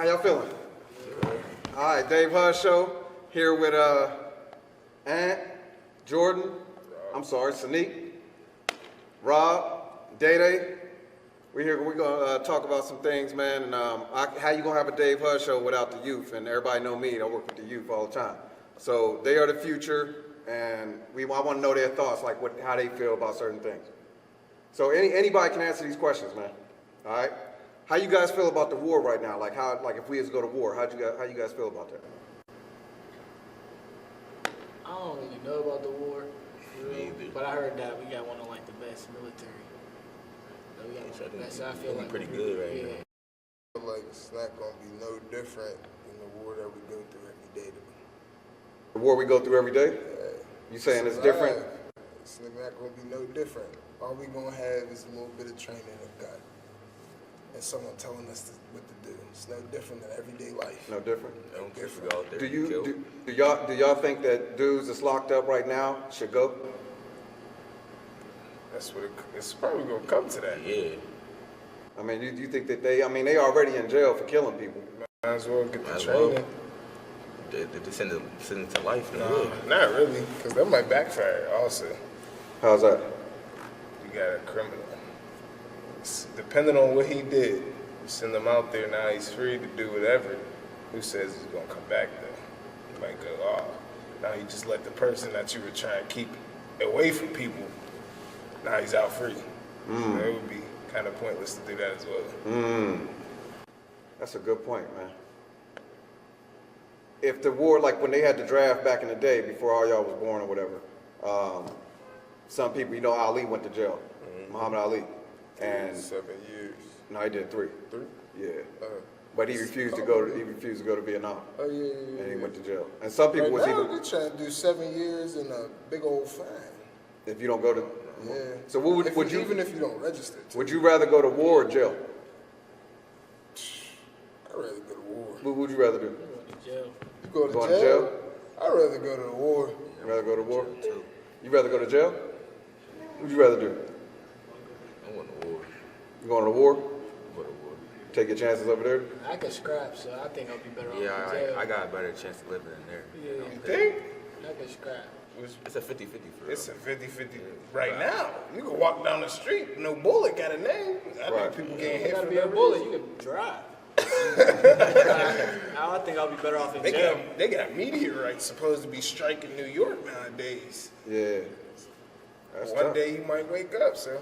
y'all feeling? All right, Dave Huss Show here with Ant, Jordan, Saniq, Rob, Day. We're here. We're gonna talk about some things, man. And how you gonna have a Dave Huss Show without the youth? And everybody know me. I work with the youth all the time. So they are the future, and I want to know their thoughts, like how they feel about certain things. So anybody can answer these questions, man. All right. How you guys feel about the war right now? Like if we was to go to war, how you guys feel about that? I don't really know about the war, but I heard that we got one of like the best military. So we got one of the best. So I feel like pretty good right now. I feel like it's not gonna be no different than the war that we go through every day. The war we go through every day? You saying it's different? It's not gonna be no different. All we gonna have is a little bit of training of God. And someone telling us what to do. It's no different than everyday life. No different. No different. Do y'all think that dudes that's locked up right now should go? That's what it's probably gonna come to that. Yeah. I mean, do you think that they already in jail for killing people? Might as well get the training. They send them to life now. No, not really, because that might backfire also. How's that? You got a criminal. Depending on what he did, you send him out there, now he's free to do whatever. Who says he's gonna come back though? You might go, oh, now you just let the person that you were trying to keep away from people, now he's out free. So it would be kind of pointless to do that as well. That's a good point, man. If the war, like when they had the draft back in the day, before all y'all was born or whatever, some people, Ali went to jail, Muhammad Ali. And 7 years. No, he did 3. 3? Yeah. But he refused to go to Vietnam. Oh yeah. And he went to jail. And some people was even they're trying to do 7 years and a big old fine. if you don't go to. Yeah. So what would you even if you don't register? Would you rather go to war or jail? I'd rather go to war. What would you rather do? jail. You go to Going jail? to jail? I'd rather go to the war. You rather go to war? You rather go to jail? What would you rather do? I want a war. You going to war? What a war. Take your chances over there? I could scrap, so I think I'll be better off in Yeah, jail. I got a better chance of living in there. Yeah. You think? I could scrap. It's a 50-50 for It's real. a 50-50 right now. You can walk down the street, no bullet got a name. I Right. think people You getting hit gotta for be no a bullet. reason. You could drive. I think I'll be better off in jail. They got meteorites supposed to be striking New York nowadays. Yeah. That's One tough. day you might wake up, so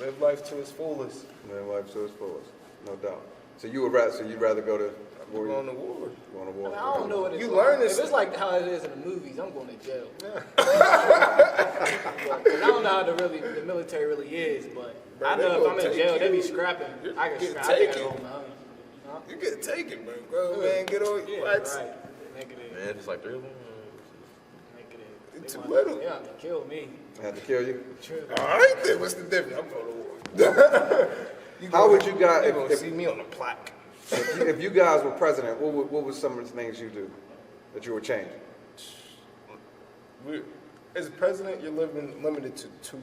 live life to its fullest. Man, life to its fullest, no doubt. So you'd rather go to We're war? going to war. Going to war. I don't know what it's You like. learn this- If it's like how it is in the movies, I'm going to jail. I don't know how the military really is, but Bro, I they know if gonna I'm in take jail, they be you. scrapping. You're I can getting scrap. I think I taken. hold my own. Huh? You get taken, bro. Go man, get on Yeah, your right. rights. Make it in. Man, it's like 3 of them. Make it in. It's They too want- little. They have to kill me. I had to kill you. True. All right, then what's the difference? I'm going to war. How would you guys, You gonna if see me on the plaque? if you guys were president, what was some of the things you do that you would change? As a president, you're limited to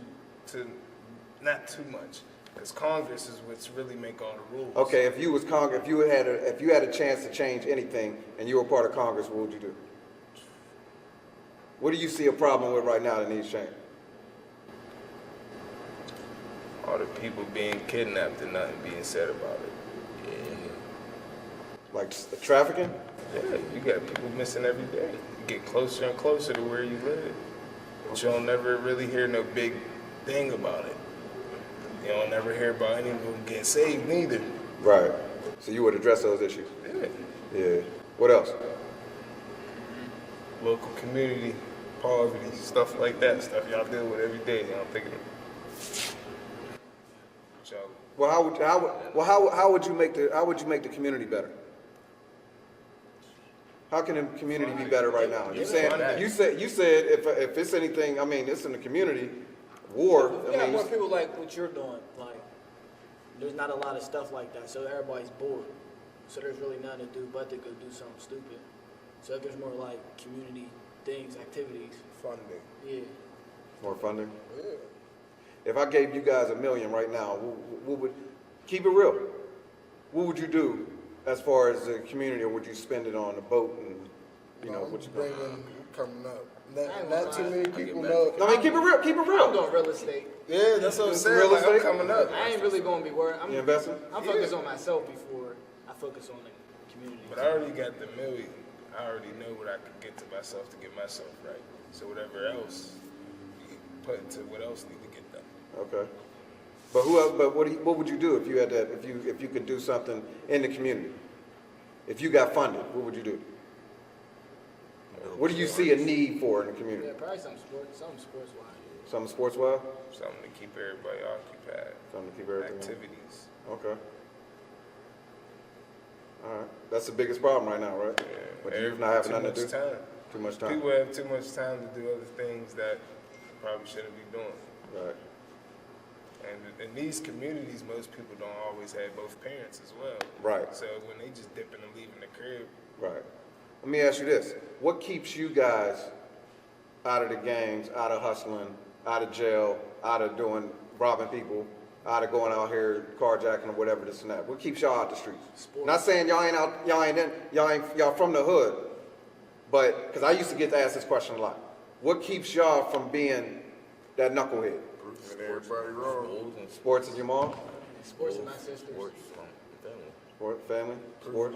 not too much, because Congress is what's really make all the rules. Okay, if you was Congress, if you had a chance to change anything and you were part of Congress, what would you do? What do you see a problem with right now that needs change? All the people being kidnapped and nothing being said about it. Like trafficking? Yeah, you got people missing every day. You get closer and closer to where you live, but you don't never really hear no big thing about it. You don't never hear about any of them getting saved neither. Right. So you would address those issues? Yeah. Yeah. What else? Local community, poverty, stuff like that, stuff y'all deal with every day. Y'all think of it. Well, how would you make the community better? How can the community be better right now? You said if it's anything, I mean, it's in the community. War. We got more people like what you're doing. Like, there's not a lot of stuff like that, so everybody's bored. So there's really nothing to do but to go do something stupid. So if there's more like community things, activities. Funding. Yeah. More funding. Yeah. If I gave you guys $1 million right now, what would keep it real? what would you do as far as the community, or would you spend it on a boat and, you know, I'm what you bringing coming up. I ain't Not gonna too lie. many people know. No, I mean, keep it real, keep it I'm real. doing real estate. Yeah, that's what I'm saying. Real Like, I'm estate? coming up. I ain't really gonna be worried. You investing? I'm focused on myself before I focus on the community. But I already got the million. I already know what I could get to myself to get myself right. So whatever else, you put into what else need to get done. Okay. But who else, but what would you do if you had that, if you could do something in the community? If you got funded, what would you do? What do you see a need for in the community? Yeah, probably some sports wise. Something sports-wise? Something to keep everybody occupied. Something to keep everything. Activities. Okay. All right. That's the biggest problem right now, right? Yeah. With the youth not having Too nothing to much do? time. Too much time. People have too much time to do other things that probably shouldn't be doing. Right. And in these communities, most people don't always have both parents as well. Right. So when they just dipping and leaving the crib, Right. Let me ask you this. What keeps you guys out of the gangs, out of hustling, out of jail, out of doing, robbing people, out of going out here carjacking or whatever this and that? What keeps y'all out the streets? Sports. Not saying y'all from the hood, but, because I used to get asked this question a lot. What keeps y'all from being that knucklehead? And everybody wrong. Schools and Sports and your mom? Sports and my sisters. sports, family. Sport, family? Sports?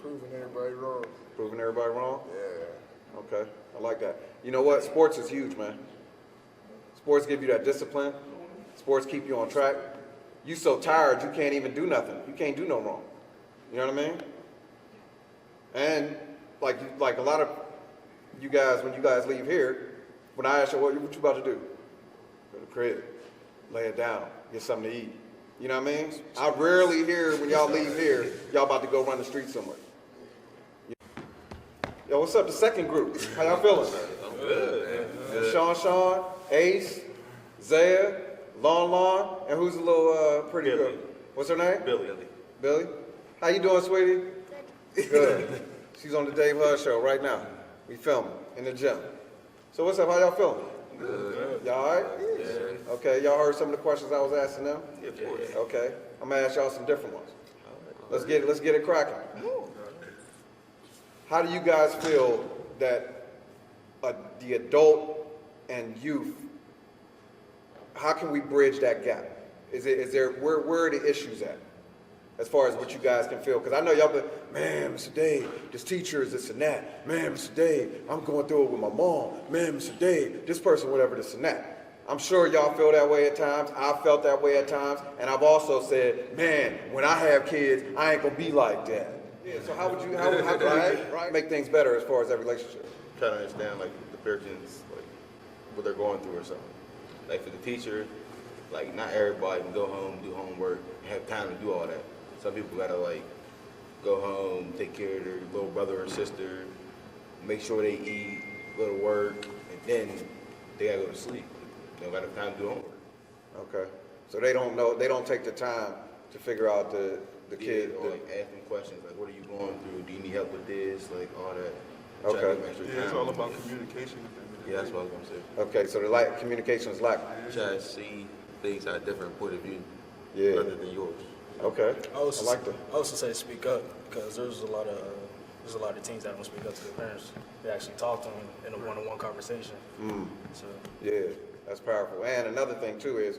Proving everybody wrong. Proving everybody wrong? Yeah. Okay, I like that. You know what? Sports is huge, man. Sports give you that discipline. Sports keep you on track. You so tired you can't even do nothing. You can't do no wrong. You know what I mean? And like a lot of you guys, when you guys leave here, when I ask you what you about to do, go to the crib, lay it down, get something to eat. You know what I mean? I rarely hear when y'all leave here, y'all about to go run the street somewhere. Yo, what's up? The second group. How y'all feeling? I'm good, man. Sean, Ace, Zaya, Lon, and who's the little pretty girl? Billy. What's her name? Billy. Billy. How you doing, sweetie? Good. She's on the Dave Hud Show right now. We filming in the gym. So what's up? How y'all feeling? Good. Y'all all right? Yeah. Okay. Y'all heard some of the questions I was asking them? Yeah, of course. Okay. I'm gonna ask y'all some different ones. Let's get it cracking. How do you guys feel that the adult and youth, how can we bridge that gap? Is there where are the issues at? As far as what you guys can feel, because I know y'all be, man, Mr. Dave, this teacher is this and that. Man, Mr. Dave, I'm going through it with my mom. Man, Mr. Dave, this person, whatever, this and that. I'm sure y'all feel that way at times. I've felt that way at times, and I've also said, man, when I have kids, I ain't gonna be like that. Yeah. So how would you how can you make things better as far as that relationship? Trying to understand like the person's like what they're going through or something. Like for the teacher, like not everybody can go home, do homework, have time to do all that. Some people gotta like go home, take care of their little brother or sister, make sure they eat, go to work, and then they gotta go to sleep. They don't got enough time to do homework. Okay. So they don't take the time to figure out the kid. Or like ask them questions like, what are you going through? Do you need help with this? Like all that. Okay. Try to give extra Yeah, it's time. all about communication. Yeah, that's what I was gonna say. Okay, so the communication is lacking. Try to see things at a different point of view, Yeah. other than yours. Okay. I also, I like that. I also say speak up because there's a lot of teens that don't speak up to their parents. They actually talk to them in a one-on-one conversation. So Yeah, that's powerful. And another thing too is,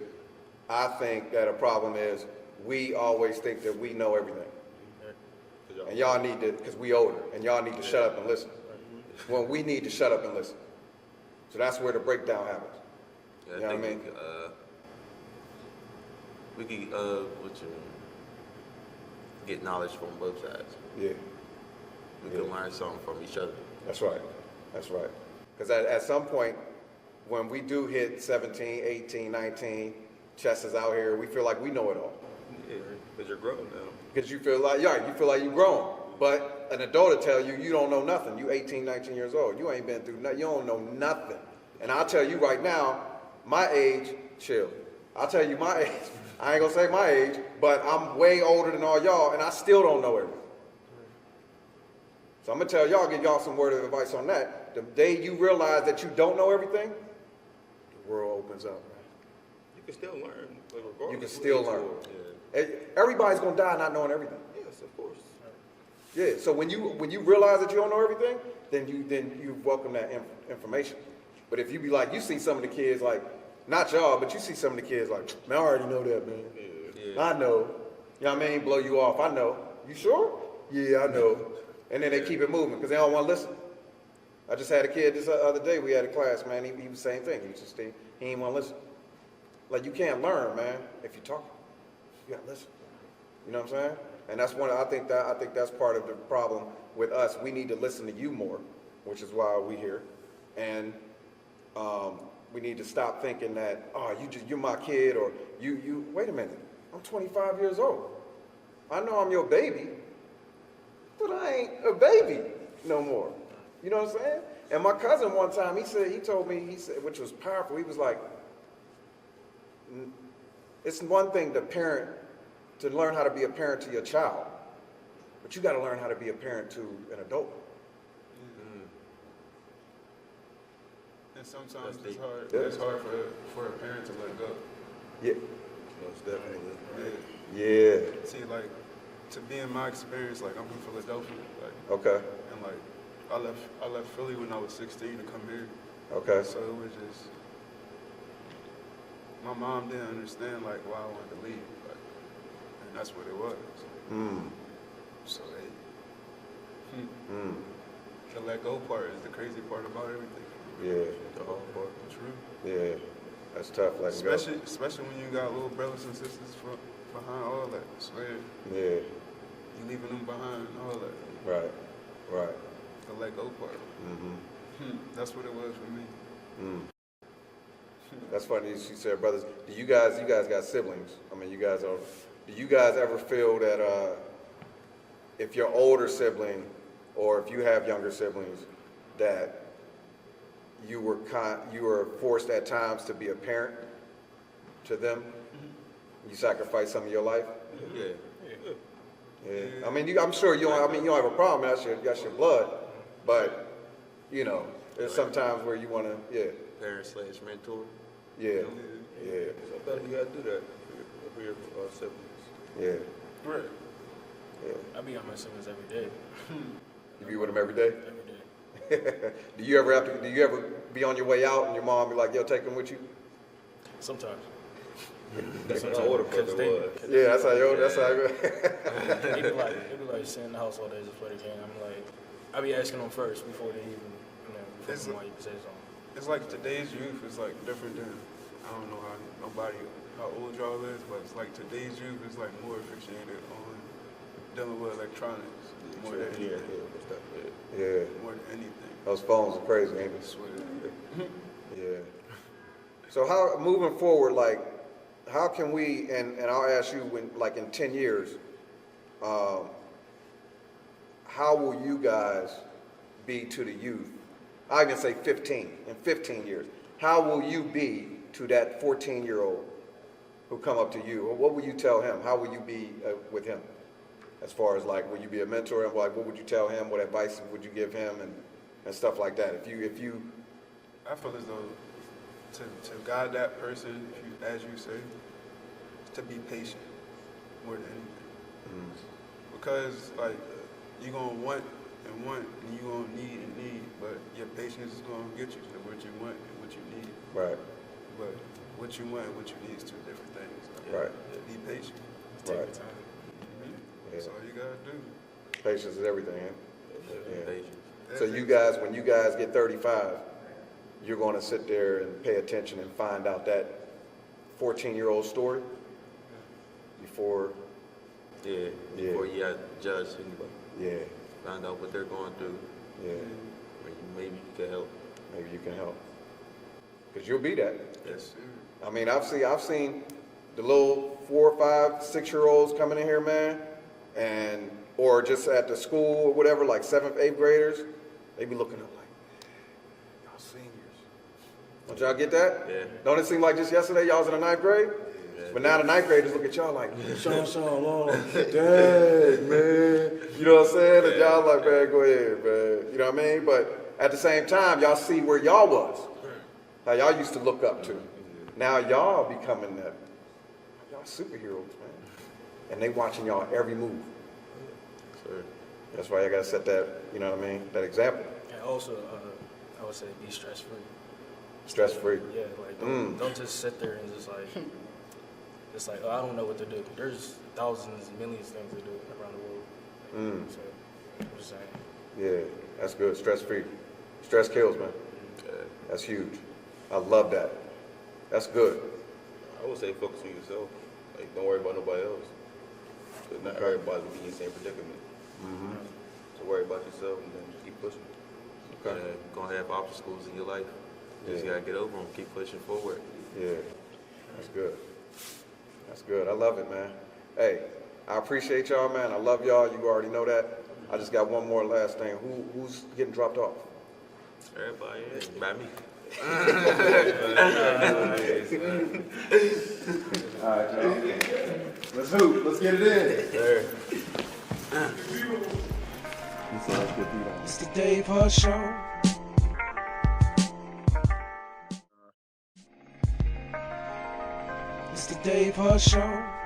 I think that a problem is we always think that we know everything. And y'all need to, because we older, and y'all need to shut up and listen. Well, we need to shut up and listen. So that's where the breakdown happens. Yeah, You know what I mean? we could get knowledge from both sides. Yeah, We can learn something from each other. that's right. That's right. Because at some point, when we do hit 17, 18, 19, Chess is out here, we feel like we know it all. Yeah, because you're grown now. Because you feel like, yeah, you feel like you're grown. But an adult will tell you, you don't know nothing. You 18, 19 years old. You ain't been through nothing. You don't know nothing. And I'll tell you right now, my age, chill. I'll tell you my age. I ain't gonna say my age, but I'm way older than all y'all, and I still don't know everything. So I'm gonna tell y'all, give y'all some word of advice on that. The day you realize that you don't know everything, the world opens up, man. You can still learn, like regardless. You can of still who learn. you are. Yeah. Everybody's gonna die not knowing everything. Yes, of course. Yeah. So when you realize that you don't know everything, then you welcome that information. But if you be like, you see some of the kids like, not y'all, but you see some of the kids like, man, I already know that, man. Yeah. I know. You know what I mean? Blow you off. I know. You sure? Yeah, I know. And then they keep it moving because they don't want to listen. I just had a kid this other day. We had a class, man. He was the same thing. He didn't want to listen. Like, you can't learn, man, if you talk. You gotta listen. You know what I'm saying? And that's I think that's part of the problem with us. We need to listen to you more, which is why we're here. And we need to stop thinking that, oh, you're my kid, or you wait a minute. I'm 25 years old. I know I'm your baby, but I ain't a baby no more. You know what I'm saying? And my cousin one time, he told me, which was powerful, he was like, it's one thing to learn how to be a parent to your child, but you got to learn how to be a parent to an adult. And sometimes That's it's hard. Yeah. It's hard for a parent to let go. Yeah. Most definitely. Yeah. Yeah. See, like, to be in my experience, like, I'm from Philadelphia, like, Okay. and like, I left Philly when I was 16 to come here. Okay. So it was just, my mom didn't understand like why I wanted to leave, like, and that's what it was. Mm. So Mm. the let go part is the crazy part about everything. Yeah. The hard part. True. Yeah. That's tough. Letting go. Especially when you got little brothers and sisters behind all that. I swear, Yeah. you leaving them behind and all that. Right. Right. The let go part. Mm-hmm. That's what it was for me. Mm. That's funny. She said, brothers, you guys got siblings. I mean, do you guys ever feel that if your older sibling or if you have younger siblings that you were forced at times to be a parent to them? You sacrificed some of your life? Yeah. Yeah. I mean, I'm sure you don't have a problem. That's your blood. But, you know, there's sometimes where you want to, yeah. Parent/mentor. Yeah. Yeah. Sometimes you gotta do that for your siblings. Yeah. Right. Yeah. I be on my siblings every day. You be with them every day? Every day. Do you ever be on your way out and your mom be like, yo, take them with you? Sometimes. That's what my older brother was. Yeah, that's how you. They be like sitting in the house all day just play the game. I'm like, I be asking them first before they even, before someone even say something. It's like today's youth is like different than, I don't know how old y'all is, but it's like today's youth is like more fixated on dealing with electronics more than Yeah, anything. Yeah. More than anything. Those phones are crazy, ain't I swear. they? Yeah. So how, moving forward, like, how can we, and I'll ask you, in 10 years, how will you guys be to the youth? I can say 15, in 15 years. How will you be to that 14-year-old who come up to you? Or what will you tell him? How will you be with him? As far as like, will you be a mentor? And like, what would you tell him? What advice would you give him? And stuff like that. If you I feel as though to guide that person, as you say, to be patient more than anything. Because like you're gonna want and you're gonna need, but your patience is gonna get you to what you want and what you need. right, But what you want and what you need is two different things. right, Be patient. Take your right. time. Yeah. That's all you gotta do. Patience is everything. Yeah. Patience. So you guys, when you guys get 35, you're going to sit there and pay attention and find out that 14-year-old story before. Yeah. Before you gotta judge anybody. Yeah, Find out what they're going through. yeah. Maybe you can help. Maybe you can help. Because you'll be that. Yes. I mean, I've seen the little 4, 5, 6-year-olds coming in here, man, or just at the school or whatever, like 7th, 8th graders. They be looking up like, y'all seniors. Don't y'all get that? Yeah. Don't it seem like just yesterday y'all was in the 9th grade? Yeah. But now the 9th graders look at y'all like, Sean, dang, man. You know what I'm saying? And y'all like, man, go ahead, man. You know what I mean? But at the same time, y'all see where y'all was. How y'all used to look up to. Now y'all becoming that. Y'all y'all superheroes, man. And they watching y'all every move. Sure. That's why I gotta set that, you know what I mean, that example. And also, I would say be stress free. Stress free. Yeah, like don't just sit there and just like, oh, I don't know what to do. There's thousands, millions of things to do around the world. So, I'm just saying. Yeah, that's good. Stress free. Stress kills, man. That's huge. I love that. That's good. I would say focus on yourself. Like, don't worry about nobody else. 'Cause not everybody will be in the same predicament. So worry about yourself and then just keep pushing. Okay. Gonna have obstacles in your life. You just gotta get over them, keep pushing forward. Yeah, that's good. That's good. I love it, man. Hey, I appreciate y'all, man. I love y'all. You already know that. I just got one more last thing. Who's getting dropped off? Everybody, by me. All right, y'all. Let's hoop. Let's get it in. It's the Dave Huss Show. It's the Dave Huss Show.